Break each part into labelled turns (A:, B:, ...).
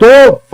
A: 2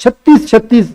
A: 36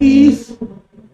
B: 30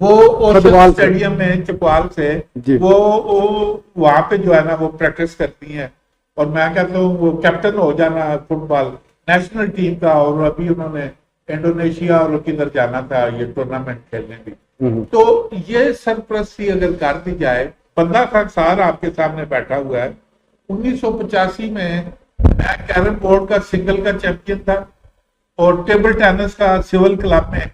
B: وہ
A: خدوال سے۔
B: اسٹیڈیم میں چکوال سے
A: جی۔
B: وہ وہاں پہ جو ہے نا وہ پریکٹس کرتی ہیں، اور میں کہتا ہوں وہ کیپٹن ہو جانا فٹ بال نیشنل ٹیم کا، اور ابھی انہوں نے انڈونیشیا اور کدھر جانا تھا یہ ٹورنامنٹ کھیلنے بھی۔ تو یہ سرپرستی اگر کر دی جائے، بندہ خاکسار آپ کے سامنے بیٹھا ہوا ہے، 1985 میں کیرم بورڈ کا سنگل کا چیمپئن تھا، اور ٹیبل ٹینس کا سول کلب میں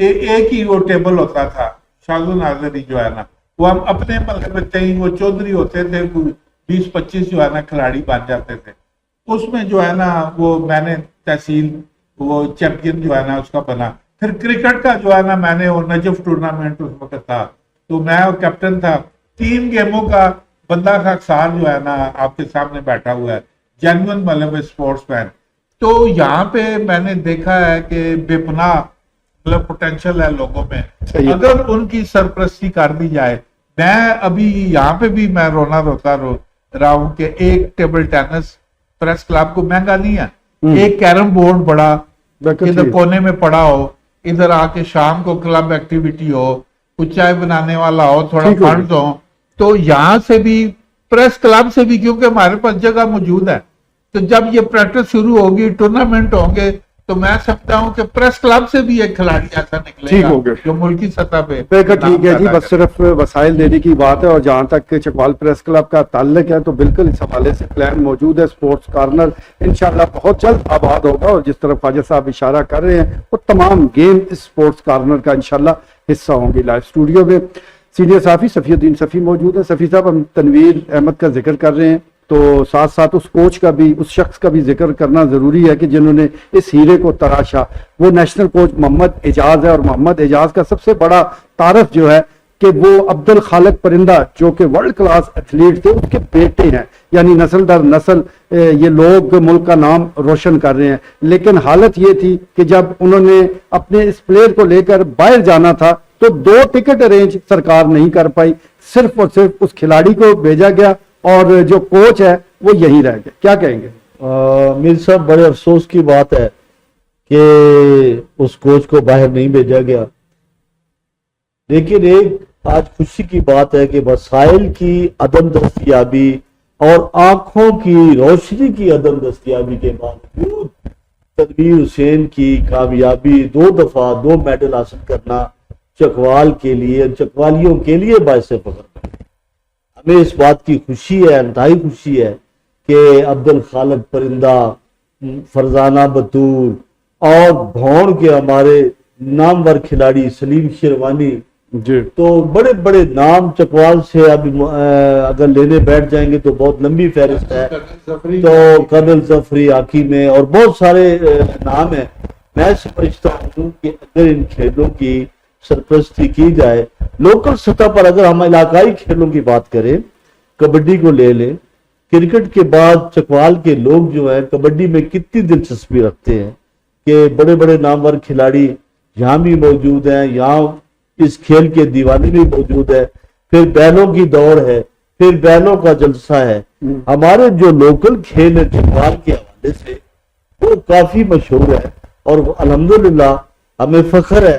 B: ایک ہی وہ ٹیبل ہوتا تھا، شاذ ناظری جو ہے نا وہ ہم اپنے ملک میں کہیں وہ چودھری ہوتے تھے، 20-25 جو ہے نا کھلاڑی بن جاتے تھے، اس میں جو ہے نا وہ میں نے تحصیل وہ چیمپئن جو ہے نا اس کا بنا۔ پھر کرکٹ کا جو ہے نا میں نے وہ نجف ٹورنامنٹ اس وقت تھا تو میں وہ کیپٹن تھا، 3 گیموں کا بندہ خاکسار جو ہے نا آپ کے سامنے بیٹھا ہوا ہے، جینوئن مطلب اسپورٹس مین۔ تو یہاں پہ میں نے دیکھا ہے کہ بے پناہ مطلب پوٹینشل ہے لوگوں میں، اگر ان کی سرپرستی کر دی جائے۔ میں ابھی یہاں پہ بھی میں رونا روتا رہا ہوں کہ ایک ٹیبل ٹینس پریس کلب کو مہنگا نہیں ہے، ایک کیرم بورڈ بڑا ادھر کونے میں پڑا ہو، ادھر آ کے شام کو کلب ایکٹیویٹی ہو، کچھ چائے بنانے والا ہو، تھوڑا فنڈز ہو، تو یہاں سے بھی پریس کلب سے بھی، کیونکہ ہمارے پاس جگہ موجود ہے، تو جب یہ پریکٹس شروع ہوگی، ٹورنامنٹ ہوں گے، تو میں سمجھتا ہوں کہ پریس کلب سے بھی ایک کھلاڑی ایسا نکلے گا جو ملکی سطح پہ۔
A: ٹھیک ہے جی، بس صرف وسائل دینے کی بات ہے، اور جہاں تک چکوال پریس کلب کا تعلق ہے تو بالکل اس حوالے سے پلان موجود ہے۔ سپورٹس کارنر انشاءاللہ بہت جلد آباد ہوگا، اور جس طرف خواجہ صاحب اشارہ کر رہے ہیں وہ تمام گیم اس سپورٹس کارنر کا انشاءاللہ حصہ ہوں گی۔ لائیو اسٹوڈیو میں سینئر صحافی صفی الدین صفی موجود ہے۔ صفی صاحب، ہم تنویر احمد کا ذکر کر رہے ہیں تو ساتھ ساتھ اس کوچ کا بھی، اس شخص کا بھی ذکر کرنا ضروری ہے کہ جنہوں نے اس ہیرے کو تراشا، وہ نیشنل کوچ محمد اعجاز ہے۔ اور محمد اعجاز کا سب سے بڑا تعارف جو ہے کہ وہ عبد الخالق پرندہ جو کہ ورلڈ کلاس ایتھلیٹ تھے، اس کے بیٹے ہیں، یعنی نسل در نسل یہ لوگ ملک کا نام روشن کر رہے ہیں۔ لیکن حالت یہ تھی کہ جب انہوں نے اپنے اس پلیئر کو لے کر باہر جانا تھا تو 2 ٹکٹ ارینج سرکار نہیں کر پائی، صرف اور صرف اس کھلاڑی کو بھیجا گیا اور جو کوچ ہے وہ یہی رہ گئے۔ کیا کہیں گے؟
C: میر صاحب، بڑے افسوس کی بات ہے کہ اس کوچ کو باہر نہیں بھیجا گیا، لیکن ایک آج خوشی کی بات ہے کہ وسائل کی عدم دستیابی اور آنکھوں کی روشنی کی عدم دستیابی کے باوجود تنویر حسین کی کامیابی، 2 دفعہ 2 میڈل حاصل کرنا چکوال کے لیے، چکوالیوں کے لیے باعث فخر ہے۔ ہمیں اس بات کی خوشی ہے، انتہائی خوشی ہے کہ عبد الخالق پرندہ، فرزانہ بطول اور بھون کے ہمارے نامور کھلاڑی سلیم شیروانی،
A: جی،
C: تو بڑے بڑے نام چکوال سے اب اگر لینے بیٹھ جائیں گے تو بہت لمبی فہرست ہے، تو کرنل ظفری عاقی میں اور بہت سارے نام ہیں۔ میں سمجھتا ہوں کہ اگر ان کھیلوں کی سرپرستی کی جائے لوکل سطح پر، اگر ہم علاقائی کھیلوں کی بات کریں، کبڈی کو لے لیں، کرکٹ کے بعد چکوال کے لوگ جو ہیں کبڈی میں کتنی دلچسپی رکھتے ہیں کہ بڑے بڑے نامور کھلاڑی یہاں بھی موجود ہیں، یہاں اس کھیل کے دیوانے بھی موجود ہے، پھر بیلوں کی دوڑ ہے، پھر بیلوں کا جلسہ ہے۔ ہمارے جو لوکل کھیل ہے چکوال کے حوالے سے وہ کافی مشہور ہے، اور الحمدللہ ہمیں فخر ہے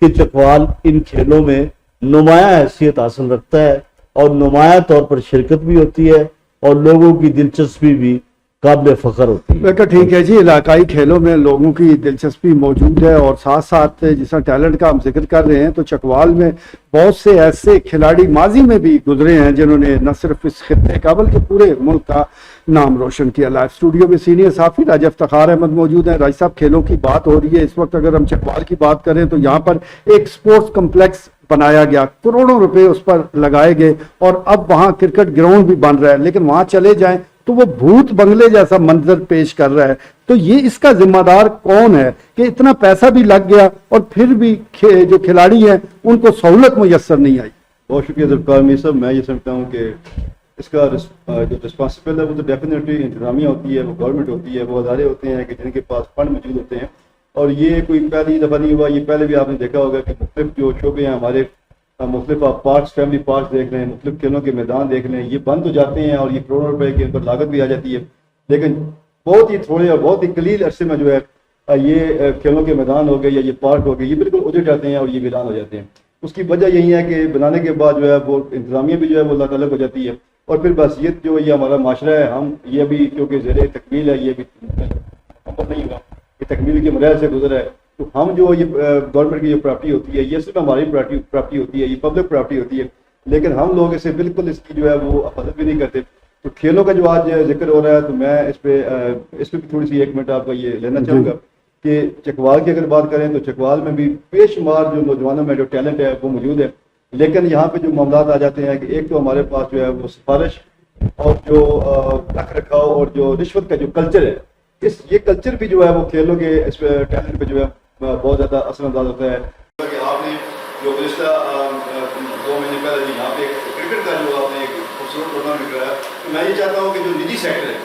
C: کہ چکوال ان کھیلوں میں نمایاں حیثیت حاصل رکھتا ہے، اور نمایاں طور پر شرکت بھی ہوتی ہے، اور لوگوں کی دلچسپی بھی قابل فخر ہوتی ہے۔
A: بالکل ٹھیک ہے جی، علاقائی کھیلوں میں لوگوں کی دلچسپی موجود ہے، اور ساتھ ساتھ جس طرح ٹیلنٹ کا ہم ذکر کر رہے ہیں تو چکوال میں بہت سے ایسے کھلاڑی ماضی میں بھی گزرے ہیں جنہوں نے نہ صرف اس خطے کا بلکہ پورے ملک کا نام روشن کیا۔ لائیو اسٹوڈیو میں سینئر صحافی راجہ افتخار احمد موجود ہیں۔ راجہ صاحب، کھیلوں کی بات ہو رہی ہے اس وقت، اگر ہم چکوال کی بات کریں تو یہاں پر ایک سپورٹس کمپلیکس بنایا گیا، کروڑوں روپے اس پر لگائے گئے، اور اب وہاں کرکٹ گراؤنڈ بھی بن رہا ہے، لیکن وہاں چلے جائیں تو وہ بھوت بنگلے جیسا منظر پیش کر رہا ہے۔ تو یہ اس کا ذمہ دار کون ہے کہ اتنا پیسہ بھی لگ گیا اور پھر بھی جو کھلاڑی ہیں ان کو سہولت میسر نہیں آئی؟
D: بہت شکریہ ذوالفقار میر صاحب۔ میں یہ سمجھتا ہوں کہ اس کا جو رسپانسبل ہے وہ تو ڈیفینیٹلی انتظامیہ ہوتی ہے، وہ گورنمنٹ ہوتی ہے، وہ ادارے ہوتے ہیں کہ جن کے پاس فنڈ موجود ہوتے ہیں، اور یہ کوئی پہلی دفعہ نہیں ہوا، یہ پہلے بھی آپ نے دیکھا ہوگا کہ مختلف جو شعبے ہیں ہمارے، مختلف آپ پارکس، فیملی پارکس دیکھ لیں، مختلف کھیلوں کے میدان دیکھ لیں، یہ بند ہو جاتے ہیں اور یہ کروڑوں روپے کے ان پر لاگت بھی آ جاتی ہے، لیکن بہت ہی تھوڑے اور بہت ہی قلیل عرصے میں جو ہے یہ کھیلوں کے میدان ہو گئے یا یہ پارک ہو گئے، یہ بالکل اجڑ جاتے ہیں اور یہ ویران ہو جاتے ہیں۔ اس کی وجہ یہی ہے کہ بنانے کے بعد جو ہے وہ انتظامیہ بھی جو ہے وہ اللہ تعالیٰ ہو جاتی ہے، اور پھر بس یہ جو ہمارا معاشرہ ہے، ہم یہ بھی کیونکہ زیر تکمیل ہے، یہ بھی نہیں ہوا، یہ تکمیل کے مراحل سے گزرا ہے، تو ہم جو یہ گورنمنٹ کی جو پراپرٹی ہوتی ہے یہ صرف ہماری پراپرٹی ہوتی ہے، یہ پبلک پراپرٹی ہوتی ہے، لیکن ہم لوگ اسے بالکل اس کی جو ہے وہ حفاظت بھی نہیں کرتے۔ تو کھیلوں کا جو آج ذکر ہو رہا ہے تو میں اس پہ بھی تھوڑی سی 1 منٹ آپ کا یہ لینا چاہوں گا کہ چکوال کی اگر بات کریں تو چکوال میں بھی بے شمار جو نوجوانوں میں جو ٹیلنٹ ہے وہ موجود ہے، لیکن یہاں پہ جو معاملات آ جاتے ہیں کہ ایک تو ہمارے پاس جو ہے وہ سفارش اور جو رکھ رکھاؤ اور جو رشوت کا جو کلچر ہے، یہ کلچر بھی جو ہے وہ کھیلوں کے اس پہ ٹیلنٹ پہ جو ہے بہت زیادہ اثر انداز ہوتا ہے۔ کہ آپ نے جو گزشتہ 2 مہینے پہلے یہاں پہ کرکٹ کا جو آپ نے ایک خوبصورت ٹورنامنٹ کرایا، تو میں یہ چاہتا ہوں کہ جو نجی سیکٹر ہے،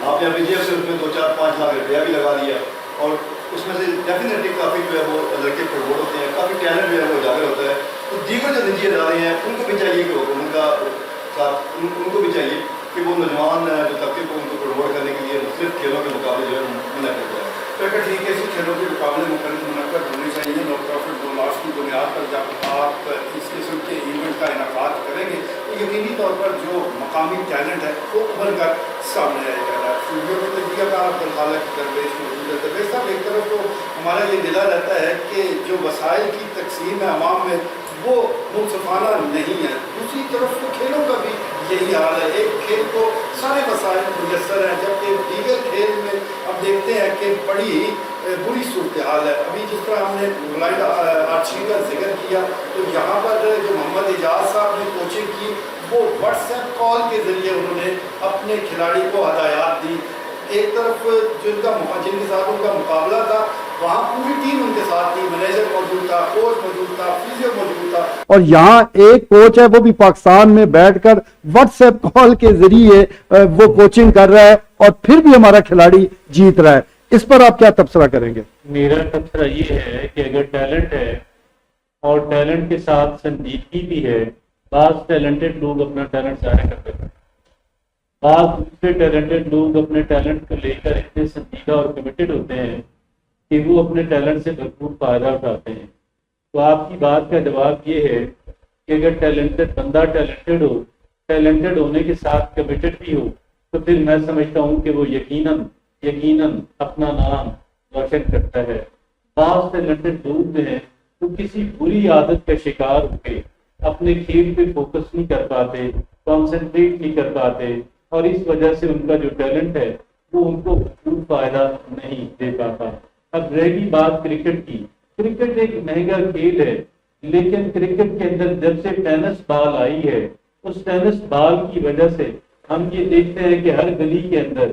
D: آپ نے اپنی جیب سے اس میں 2-4-5 لاکھ روپیہ بھی لگا دیا، اور اس میں سے ڈیفینیٹلی کافی جو ہے وہ لڑکے پروموٹ ہوتے ہیں، کافی ٹیلنٹ جو ہے وہ اجاگر ہوتا ہے، تو دیگر جو نجی ادارے ہیں ان کو بھی چاہیے کہ حکومت کا ساتھ ان کو بھی چاہیے کہ وہ نوجوان جو طبقے کو ان کو پروموٹ کرنے کے لیے مختلف کھیلوں کے مقابلے جو ہے منعقد کریں۔
E: کرکٹ لیگ ایسے کھیلوں کے مقابلے منعقد ہونے چاہیے، نو پروفٹ نو لاس کی بنیاد پر جب آپ اس قسم کے ایونٹ کا انعقاد کریں گے تو یقینی طور پر جو مقامی ٹیلنٹ ہے وہ ابھر کر سامنے آئے گا۔ اسٹوڈیو میں تجزیہ کار عبدالخالق درویش موجود ہے۔ درویش صاحب، ایک طرف تو ہمارا یہ دلہ رہتا ہے کہ جو وسائل کی تقسیم ہے عوام میں وہ منصفانہ نہیں ہے، دوسری طرف تو کھیلوں کا بھی یہی حال ہے، ایک کھیل کو سارے وسائل میسر ہیں، جبکہ دیگر کھیل میں اب دیکھتے ہیں کہ بڑی بری صورتحال ہے۔ ابھی جس طرح ہم نے بلائنڈ آرچری کا ذکر کیا تو یہاں پر جو محمد اعجاز صاحب نے کوچنگ کی وہ واٹس ایپ کال کے ذریعے انہوں نے اپنے کھلاڑی کو ہدایات دی۔ ایک طرف جن کے ساتھ ان کا مقابلہ تھا وہاں پوری ٹیم ان کے ساتھ تھی، مینیجر موجود تھا، کوچ موجود تھا، فیزیو موجود تھا،
A: اور یہاں ایک کوچ ہے وہ بھی پاکستان میں بیٹھ کر واٹس ایپ کال کے ذریعے وہ کوچنگ کر رہا ہے اور پھر بھی ہمارا کھلاڑی جیت رہا ہے۔ اس پر آپ کیا تبصرہ کریں گے؟
F: میرا تبصرہ یہ ہے کہ اگر ٹیلنٹ ہے اور ٹیلنٹ کے ساتھ سنجیدگی بھی ہے، بعض ٹیلنٹڈ لوگ اپنا ٹیلنٹ ظاہر کر دیتے ہیں، بعض دوسرے ٹیلنٹڈ لوگ اپنے ٹیلنٹ کو لے کر اتنے سنجیدہ اور کمیٹڈ ہوتے ہیں کہ وہ اپنے ٹیلنٹ سے بھرپور فائدہ اٹھاتے ہیں۔ تو آپ کی بات کا جواب یہ ہے کہ اگر ٹیلنٹڈ بندہ ٹیلنٹڈ ہو، ٹیلنٹڈ ہونے کے ساتھ کمیٹڈ بھی ہو، تو پھر میں سمجھتا ہوں کہ وہ یقیناً اپنا نام روشن کرتا ہے۔ بعض ٹیلنٹڈ لوگ جو ہیں تو کسی بری عادت کا شکار ہو کے اپنے کھیل پہ فوکس نہیں کر پاتے، کانسنٹریٹ نہیں کر پاتے، اور اس وجہ سے ان کا جو ٹیلنٹ ہے وہ ان کو بھرپور فائدہ نہیں دے پاتا۔ اب رہ گئی بات کرکٹ کی، کرکٹ ایک مہنگا کھیل ہے، لیکن کرکٹ کے اندر جب سے ٹینس بال آئی ہے، اس ٹینس بال کی وجہ سے ہم یہ دیکھتے ہیں کہ ہر گلی کے اندر،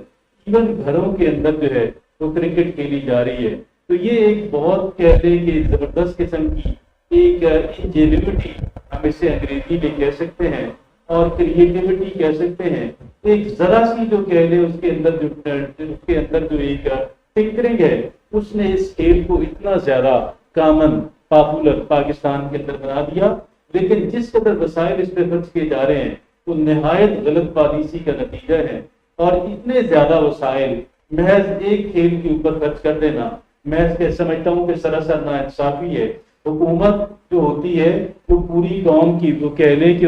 F: ایون گھروں کے اندر جو ہے وہ کرکٹ کھیلی جا رہی ہے۔ تو یہ ایک بہت کہہ لیں کہ زبردست قسم کی ایک انجینیوٹی ہم اسے انگریزی میں کہہ سکتے ہیں اور کریٹیوٹی کہہ سکتے ہیں، ایک ذرا سی جو کہہ لیں اس کے اندر جو ایک ٹنکرنگ ہے، اس نے اس کھیل کو اتنا زیادہ کامن پاپولر پاکستان کے اندر بنا دیا۔ لیکن جس قدر وسائل اس پہ خرچ کیے جا رہے ہیں وہ نہایت غلط پالیسی کا نتیجہ ہے، اور اتنے زیادہ وسائل محض ایک کھیل کے اوپر خرچ کر دینا میں سمجھتا ہوں کہ سراسر ناانصافی ہے۔ حکومت جو ہوتی ہے وہ پوری قوم کی، وہ کہہ لیں کہ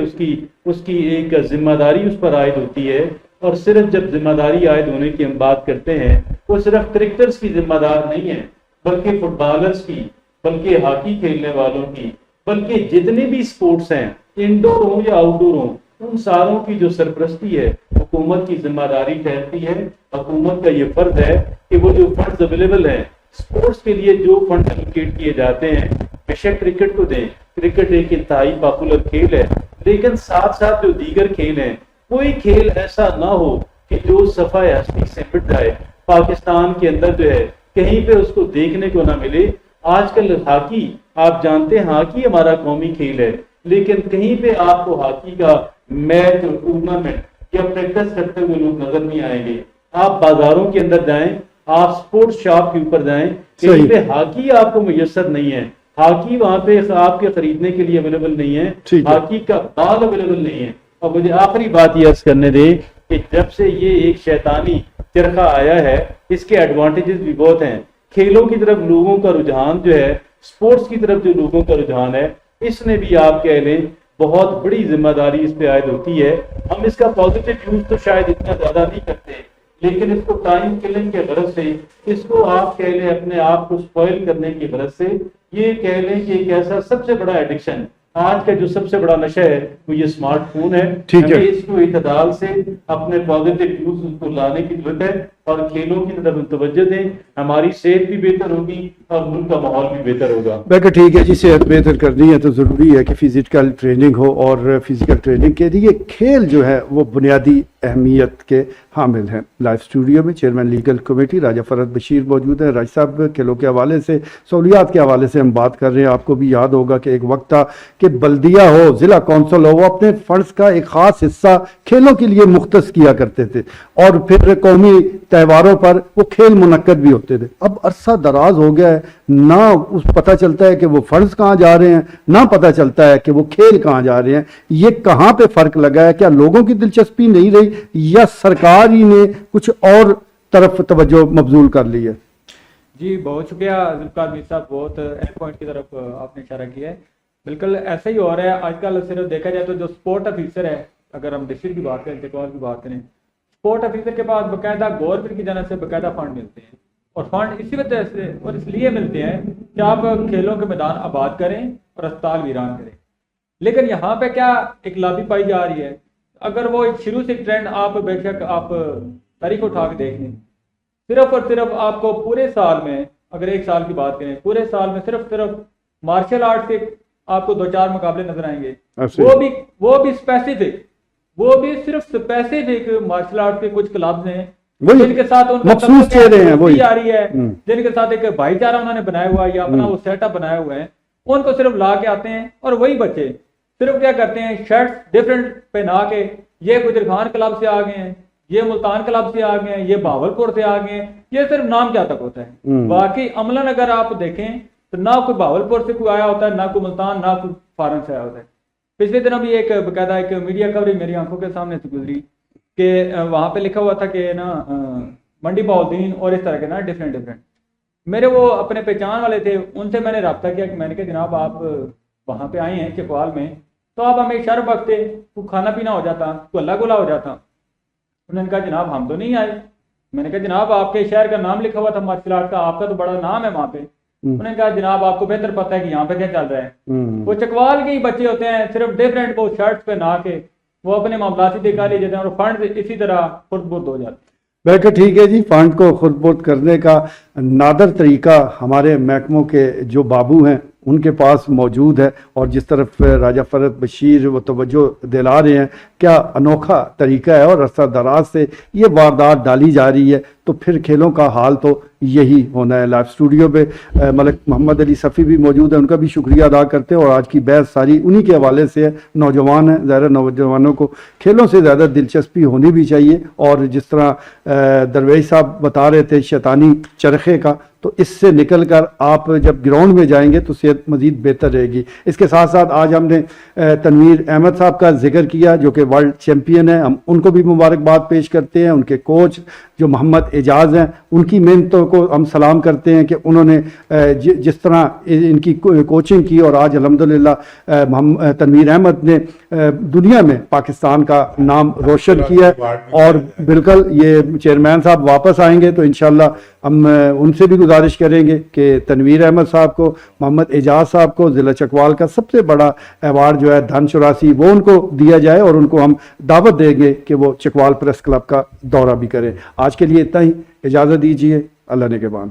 F: اس کی ایک ذمہ داری اس پر عائد ہوتی ہے، اور صرف جب ذمہ داری عائد ہونے کی ہم بات کرتے ہیں وہ صرف کرکٹرز کی ذمہ دار نہیں ہے، بلکہ فٹ بالرز کی، بلکہ ہاکی کھیلنے والوں کی، بلکہ جتنے بھی سپورٹس ہیں انڈور ہوں یا آؤٹ ڈور ہوں، ان ساروں کی جو سرپرستی ہے حکومت کی ذمہ داری ٹھہرتی ہے۔ حکومت کا یہ فرض ہے کہ وہ جو فنڈز اویلیبل ہیں سپورٹس کے لیے، جو فنڈ الوکیٹ کیے جاتے ہیں، بے شک کرکٹ کو دیں۔ کرکٹ ایک انتہائی پاپولر کھیل ہے، لیکن ساتھ ساتھ جو دیگر کھیل ہیں، کوئی کھیل ایسا نہ ہو کہ جو صفحہ ہستی سے مٹ جائے۔ پاکستان کے اندر جو ہے کہیں پہ اس کو دیکھنے کو نہ ملے۔ آج کل ہاکی، آپ جانتے ہیں ہاکی ہمارا قومی کھیل ہے، لیکن کہیں پہ آپ کو ہاکی کا میچ اور ٹورنامنٹ یا پریکٹس کرتے ہوئے لوگ نظر نہیں آئیں گے۔ آپ بازاروں کے اندر جائیں، آپ سپورٹس شاپ کے اوپر جائیں، کہیں پہ ہاکی آپ کو میسر نہیں ہے، ہاکی وہاں پہ آپ کے خریدنے کے لیے اویلیبل نہیں ہے، ہاکی کا بال اویلیبل نہیں ہے۔ اور مجھے آخری بات یہ عرض کرنے دیں کہ جب سے یہ ایک شیطانی چرخہ آیا ہے، اس کے ایڈوانٹیجز بھی بہت ہیں۔ کھیلوں کی طرف لوگوں کا رجحان جو ہے، سپورٹس کی طرف جو لوگوں کا رجحان ہے، اس نے بھی آپ کہہ لیں بہت بڑی ذمہ داری اس پہ عائد ہوتی ہے. ہم اس کا پازیٹیو یوز تو شاید اتنا زیادہ نہیں کرتے, لیکن اس کو ٹائم کلنگ کے غرض سے, اس کو آپ کہہ لیں اپنے آپ کو سپوائل کرنے کی غرض سے, یہ کہہ لیں کہ ایک ایسا سب سے بڑا ایڈکشن آج کا جو سب سے بڑا نشہ ہے وہ یہ اسمارٹ فون ہے.
A: ٹھیک ہے,
F: ہمیں اس کو اعتدال سے اپنے پازیٹیو یوز کو لانے کی ضرورت ہے اور کھیلوں کی طرف توجہ دیں. ہماری صحت بھی بہتر ہوگی اور ملک کا ماحول بھی بہتر ہوگا.
A: بالکل ٹھیک ہے جی, صحت بہتر کرنی ہے تو ضروری ہے کہ فزیکل ٹریننگ ہو, اور فزیکل ٹریننگ کے لیے کھیل جو ہے وہ بنیادی اہمیت کے حامل ہیں. لائیو اسٹوڈیو میں چیئرمین لیگل کمیٹی راجہ فرد بشیر موجود ہیں. راج صاحب, کھیلوں کے حوالے سے, سہولیات کے حوالے سے ہم بات کر رہے ہیں. آپ کو بھی یاد ہوگا کہ ایک وقت تھا کہ بلدیہ ہو, ضلع کونسل ہو, وہ اپنے فنڈز کا ایک خاص حصہ کھیلوں کے لیے مختص کیا کرتے تھے, اور پھر قومی تہواروں پر وہ کھیل منعقد بھی ہوتے تھے. اب عرصہ دراز ہو گیا ہے, نہ اس پتہ چلتا ہے کہ وہ فنڈز کہاں جا رہے ہیں, نہ پتہ چلتا ہے کہ وہ کھیل کہاں جا رہے ہیں. یہ کہاں پہ فرق لگا ہے؟ کیا لوگوں کی دلچسپی نہیں رہی یا سرکار ہی نے کچھ اور طرف توجہ مبذول کر لی ہے؟
G: جی بہت شکریہ ذوالفقار میر صاحب, بہت اہم پوائنٹ کی طرف آپ نے اشارہ کیا ہے. بالکل ایسا ہی ہو رہا ہے آج کل. صرف دیکھا جائے تو جو سپورٹ آفیسر ہے, اگر ہم ڈسٹرکٹ کی بات کریں, چکوال کی بات کریں, سپورٹ آفیسر کے پاس باقاعدہ گورنمنٹ کی جانب سے باقاعدہ فنڈ ملتے ہیں, اور فنڈ اسی وجہ سے اور اس لیے ملتے ہیں کہ آپ کھیلوں کے میدان آباد کریں اور اسپتال ویران کریں. لیکن یہاں پہ کیا ایک لابی پائی جا رہی ہے. اگر وہ ایک شروع سے ٹرینڈ آپ بے شک آپ تاریخ اٹھا کے دیکھ لیں, صرف اور صرف آپ کو پورے سال میں, اگر ایک سال کی بات کریں, پورے سال میں صرف مارشل آرٹ کے آپ کو 2-4 مقابلے نظر آئیں گے, وہ بھی اسپیسیفک, وہ بھی صرف اسپیسیفک مارشل آرٹ کے کچھ کلبز ہیں جن کے ساتھ ان
A: مخصوص چہرے ہیں, وہی
G: آ رہی ہے, جن کے ساتھ ایک بھائی چارہ انہوں نے بنایا ہوا ہے یا اپنا وہ سیٹ اپ بنایا ہوا ہے. ان کو صرف لا کے آتے ہیں, اور وہی بچے صرف کیا کرتے ہیں, شرٹس ڈفرینٹ پہنا کے, یہ گجر خان کلب سے آ گئے ہیں, یہ ملتان کلب سے آ گئے ہیں, یہ بہاولپور سے آ گئے ہیں. یہ صرف نام کیا تک ہوتا ہے, باقی عملاً اگر آپ دیکھیں تو نہ کوئی بہاولپور سے کوئی آیا ہوتا ہے, نہ کوئی ملتان, نہ کوئی فارن سے آیا ہوتا ہے. پچھلے دنوں بھی ایک باقاعدہ ایک میڈیا کوریج میری آنکھوں کے سامنے سے گزری کہ وہاں پہ لکھا ہوا تھا کہ نا منڈی بہاؤدین اور اس طرح کے نا ڈفرینٹ. میرے وہ اپنے پہچان والے تھے, ان سے میں نے رابطہ کیا کہ میں نے کہا جناب آپ وہاں پہ آئے ہیں چکوال میں, تو آپ ہمیں شرف بختے, کوئی کھانا پینا ہو جاتا, کوئی اللہ گلا ہو جاتا. انہوں نے کہا جناب ہم تو نہیں آئے. میں نے کہا جناب آپ کے شہر کا نام لکھا ہوا تھا مارشل آرٹ کا, آپ کا تو بڑا نام ہے وہاں پہ. انہوں نے کہا جناب آپ کو بہتر پتہ ہے کہ یہاں پہ کیا چل رہا ہے. وہ چکوال کے ہی بچے ہوتے ہیں, صرف ڈفرینٹ وہ شرٹس پہنا کے وہ اپنے معاملات ہی دکھا لیے جاتے ہیں, اور فنڈ اسی طرح خود برد ہو جاتے ہیں.
A: بیٹھے ٹھیک ہے جی, فنڈ کو خود برد کرنے کا نادر طریقہ ہمارے محکموں کے جو بابو ہیں ان کے پاس موجود ہے, اور جس طرف راجہ فرد بشیر وہ توجہ دلا رہے ہیں, کیا انوکھا طریقہ ہے, اور عرصہ دراز سے یہ واردات ڈالی جا رہی ہے. تو پھر کھیلوں کا حال تو یہی ہونا ہے. لائیو اسٹوڈیو پہ ملک محمد علی صفی بھی موجود ہے, ان کا بھی شکریہ ادا کرتے ہیں. اور آج کی بحث ساری انہی کے حوالے سے ہے. نوجوان ہیں, ظاہر نوجوانوں کو کھیلوں سے زیادہ دلچسپی ہونی بھی چاہیے, اور جس طرح درویش صاحب بتا رہے تھے شیطانی چرخے کا, تو اس سے نکل کر آپ جب گراؤنڈ میں جائیں گے تو صحت مزید بہتر رہے گی. اس کے ساتھ ساتھ آج ہم نے تنویر احمد صاحب کا ذکر کیا جو کہ ورلڈ چیمپئن ہیں, ہم ان کو بھی مبارکباد پیش کرتے ہیں. ان کے کوچ جو محمد اعجاز ہیں, ان کی محنتوں کو ہم سلام کرتے ہیں کہ انہوں نے جس طرح ان کی کوچنگ کی, اور آج الحمدللہ تنویر احمد نے دنیا میں پاکستان کا نام روشن کیا ہے. اور بالکل یہ چیئرمین صاحب واپس آئیں گے تو انشاءاللہ ہم ان سے بھی گزارش کریں گے کہ تنویر احمد صاحب کو, محمد اعجاز صاحب کو ضلع چکوال کا سب سے بڑا ایوارڈ جو ہے دھن 84 وہ ان کو دیا جائے, اور ان کو ہم دعوت دیں گے کہ وہ چکوال پریس کلب کا دورہ بھی کریں. آج کے لیے اتنا ہی, اجازت دیجیے, اللہ نگہبان.